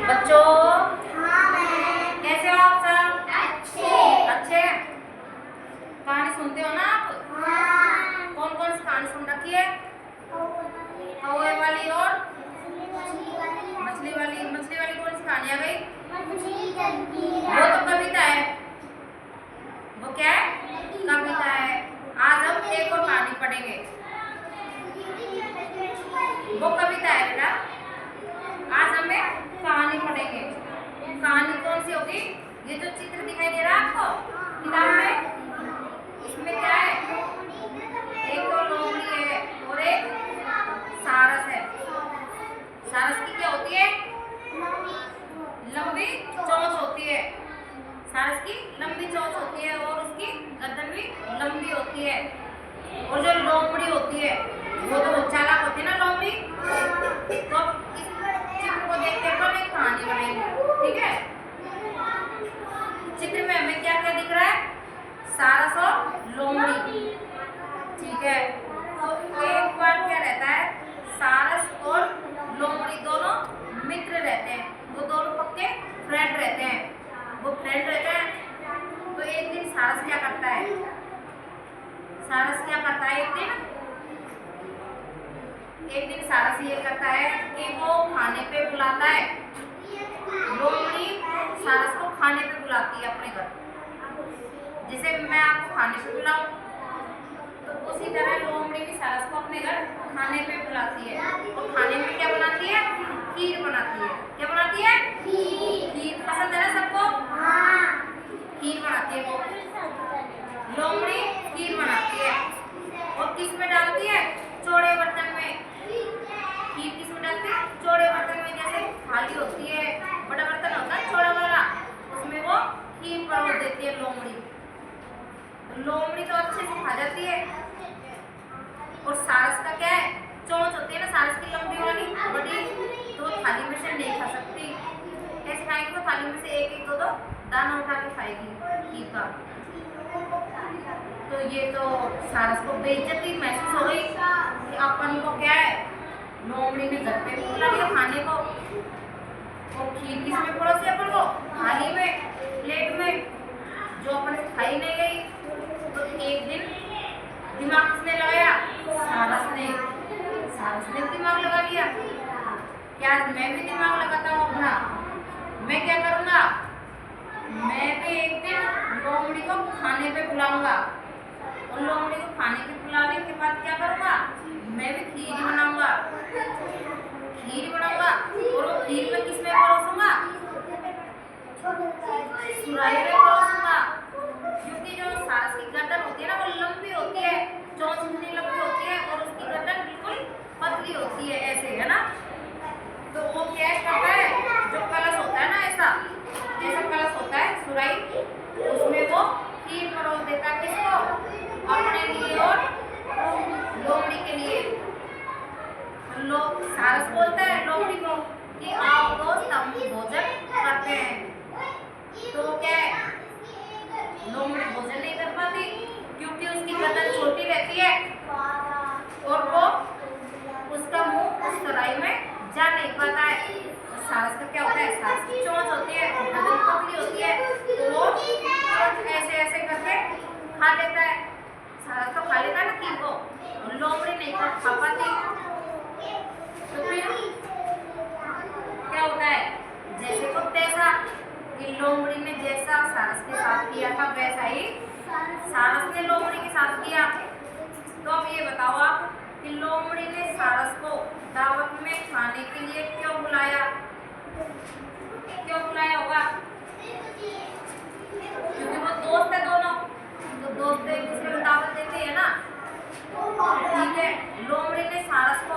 बच्चों हाँ मैम। कैसे हो आप सब? अच्छे। अच्छे। कहानी सुनते हो ना आप? हाँ। कौन कौन सी कहानी सुन रखी है? कौवे वाली और मछली वाली। मछली वाली कौन सी कहानी आ गई? वो तो कविता है। वो क्या है? कविता है। आज हम एक और कहानी पढ़ेंगे। वो कविता है बेटा। आज हमें कहानी पढ़ेंगे। कहानी कौन सी होगी? ये जो चित्र दिखाई दे रहा है आपको किताब में, इसमें क्या है? एक तो लोमड़ी है और एक सारस है। सारस की क्या होती है? लंबी चोंच होती है। सारस की लंबी चोंच होती है और उसकी गर्दन भी लंबी होती है। और जो लोमड़ी होती है वो तो चालाक होती है ना लोमड़ी। तो इस चित्र को देखते हुए एक कहानी बनाएंगे, ठीक है? चित्र में हमें क्या क्या दिख रहा है? सारस और लोमड़ी, ठीक है? तो एक बार क्या रहता है, सारस और लोमड़ी दोनों मित्र रहते हैं। वो दोनों पक्के फ्रेंड रहते हैं। वो फ्रेंड रहते हैं। तो एक दिन सारस क्या करता है? सारस क्या करता है एक दिन सारस ये करता है कि वो खाने पे बुलाता है। लोमड़ी सारस को खाने पे बुलाती है अपने घर। जैसे मैं आपको खाने पे बुलाऊं तो उसी तरह लोमड़ी भी सारस को अपने घर खाने पे बुलाती है। और खाने में क्या बनाती है? खीर बनाती है। क्या बनाती है? खीर पसंद है ना सबको? खीर बनाती है वो। लोमड़ी खीर बनाती है और किस में डालती है? चौड़े बर्तन में। खीर किस में डालती है? चौड़े बर्तन में। जैसे थाली होती है, बड़ा बर्तन होता है चौड़ा वाला, उसमें वो खीर परोस देती है लोमड़ी। लोमड़ी तो अच्छे से खा जाती है। और सारस का क्या है? चोंच होती है ना सारस की लंबी वाली बड़ी, तो थाली में से नहीं खा सकती। कैसे खाएगी? वो थाली में से एक एक दो दाना उठा के खाएगी खीर का। तो ये तो सारस को बेइज्जती महसूस हो गई कि अपन को क्या है, लोमड़ी ने घर पे बुला लिया खाने को और खीर किसमें परोसी अपन को? थाली में, प्लेट में, जो अपन से खाई नहीं गई। तो एक दिन दिमाग किसने लगाया? सारस ने। सारस ने दिमाग लगा लिया क्या मैं भी दिमाग लगाता हूँ अपना। मैं क्या करूँगा? मैं भी एक दिन लोमड़ी को खाने पे बुलाऊंगा और लोमड़ी को खाने पे बुलाने के बाद क्या करूँगा? मैं भी खीर बनाऊंगा। खीर बनाऊंगा और वो खीर में किसमें परोसूंगा? सुराही में परोसूंगा। क्योंकि जो सारस की गर्दन होती है ना वो लंबी होती है, चोंच इतनी लंबी होती है और उसकी गर्दन बिल्कुल पतली होती है, ऐसे है ना। तो वो क्या करता है, जो कलश होता है ना ऐसा जैसा कलश होता है सुराही, उसमें वो खीर परोस देता है। किसको? अपने लिए और लोमड़ी के लिए। लोग सारस बोलता है लोमड़ी को कि आओ दोस्त हम भोजन करते हैं। तो क्या है, लोमड़ी भोजन नहीं कर पाती क्योंकि उसकी गर्दन छोटी रहती है और वो उसका मुंह उस सुराही में जा नहीं पाता है। और सारस का क्या होता है? सारस की चोंच होती है, गर्दन पतली होती है, तो वो ऐसे ऐसे करके खा लेता है। सारस तो खा लेता है ना खीर को, और लोमड़ी नहीं खा पाती। तो फिर क्या होता है? जैसे को तैसा, कि लोमड़ी ने जैसा सारस के साथ किया था वैसा ही सारस ने लोमड़ी के साथ किया। तो अब ये बताओ आप कि लोमड़ी ने सारस को दावत में खाने के लिए क्यों बुलाया? क्यों बुलाया होगा? क्योंकि वो दोस्त है दोनों, तो दोस्त एक दूसरे को दावत देते हैं ना, ठीक है। लोमड़ी ने सारस को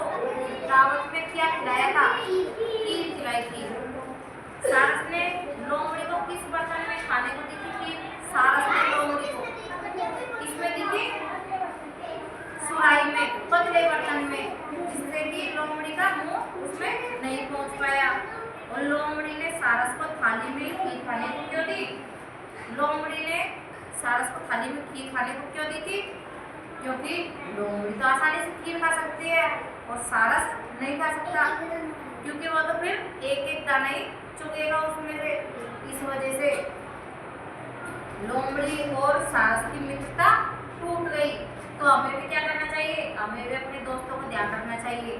दावत में क्या खिलाया था? खीर खिलाई थी। सारस ने लोमड़ी को किस बर्तन में खाने को दी थी खीर? सारस ने लोमड़ी को किसमें दी थी? सुराही में, पतले बर्तन में, जिससे कि लोमड़ी का मुंह उसमें नहीं पहुंच पाया। और लोमड़ी ने सारस को थाली में खीर खाने को क्यों दी? लोमड़ी ने सारस को थाली में खीर खाने को क्यों दी थी? क्योंकि लोमड़ी तो आसानी से खीर खा सकती है और सारस नहीं खा सकता, क्योंकि वो तो फिर एक एक दाना ही चुप उगेगा उसमें से। इस वजह से लोमड़ी और सारस की मित्रता टूट गई। तो हमें भी क्या करना चाहिए, हमें भी अपने दोस्तों को ध्यान रखना चाहिए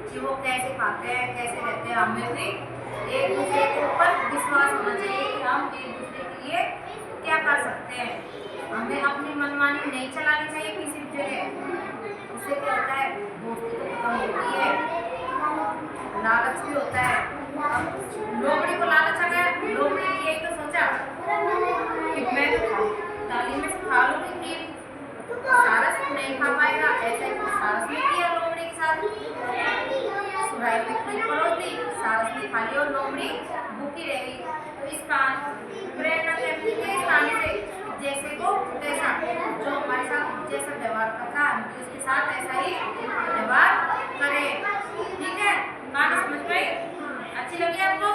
कि वो कैसे खाते हैं, कैसे रहते हैं। हमें भी एक दूसरे के ऊपर विश्वास होना चाहिए कि हम एक दूसरे के लिए क्या कर सकते हैं। हमें अपनी मनमानी नहीं चलानी चाहिए किसी भी जगह। उससे क्या होता है, दोस्ती तो खत्म होती है, लालच भी होता है। अब लोमड़ी को लालच आ गया, लोमड़ी ने यही तो सोचा कि मैं तो थाली में से खा लूंगी खीर, सारस नहीं खा पाएगा। ऐसा ही कुछ सारस ने किया लोमड़ी के साथ। सुराही में खीर परोस दी, सारस ने खा लिया और लोमड़ी भूखी रह गई। तो इस प्रेरणा करती है इस कहानी से, जैसे को तैसा, जो हमारे साथ जैसा व्यवहार करता है हम भी उसके साथ ऐसा ही व्यवहार करें। ठीक है, कहानी समझ में आई? अच्छी लगी आपको?